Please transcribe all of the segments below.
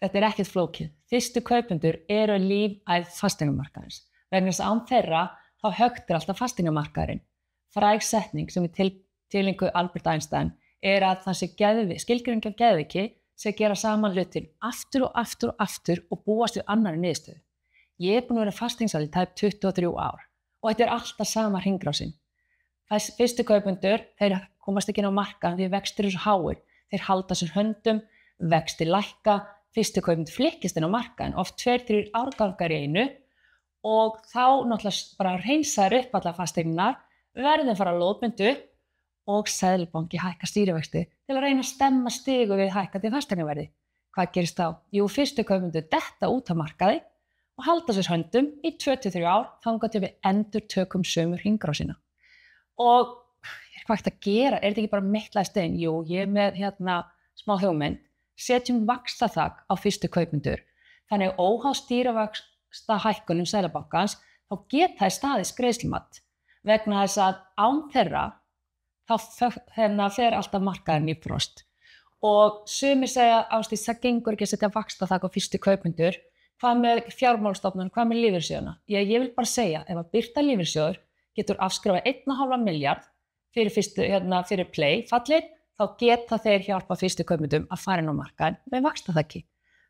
Þetta ekkert flókið. Fyrstu kaupendur eru lífæð fasteignamarkaðarins. Vegna þess að án þeirra þá högtir alltaf fasteignamarkaðurinn. Fræg setning sem tilengu Albert Einstein að það sé skilgreining af geðveiki sé að gera saman hlutin aftur og aftur og aftur og búast við annarri niðurstöðu. Ég búin að vera fasteignasali í tæp 23 ár og þetta alltaf sama hringrásin. Fyrstu kaupendur, þeir komast ekki inn á markað því vextir eru svo háir. Þeir halda sér höndum, vextir lækka, fyrstu kaupendur flykkist inn á markaðin, oft 2-3 árgangar í einu og þá náttúrulega bara hreinsaður upp allar fasteignar, verðin fara lóðbindu og Seðlabanki hækka stýrivexti til að reyna að stemma stigu við hækkandi fasteignaverði. Hvað gerist þá? Jú, fyrstu kaupendur detta út af markaði og halda sér höndum í 2-3 ár þangað til við endurtökum sömu hringrásina. Og hvað hægt að gera? Þetta ekki bara meitlaði stein? Jú, ég með smá hugmynd. Setjum vaxtaþak á fyrstu kaupendur. Þannig óháð stýrivaxtahækkunum Seðlabankans þá geta þeir staðist greiðslumat vegna þess að án þeirra þá fer alltaf markaðurinn í frost. Og sumir segja Ásdís, það gengur ekki að setja vaxtaþak á fyrstu kaupendur. Hvað með fjármálastofnun, hvað með lífeyrissjóðina? Ég vil bara segja, ef að Birta lífeyrissjóður getur afskrifað 1,5 milljarð fyrir play fallið, þá geta þeir hjálpa fyrstu kaupendum að fara inn á markaðinn með vaxtaþaki.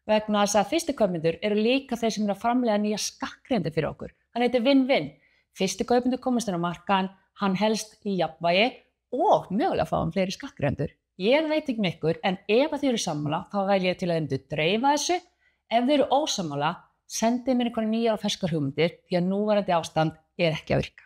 Vegna þess að fyrstu kaupendur eru líka þeir sem eru að framleiða nýja skattgreiðendur fyrir okkur. Þannig þetta er win-win. Fyrstu kaupendur komast inn á markaðinn, hann helst í jafnvægi og mögulega fáum fleiri skattgreiðendur. Ég veit ekki með ykkur, en ef þið eru sammála, þá væri ég til að dreifa þessu. Ef þið eru ósammála, sendið mér einhverjar nýjar og ferskar hugmyndir, því að núverandi ástand er ekki að virka.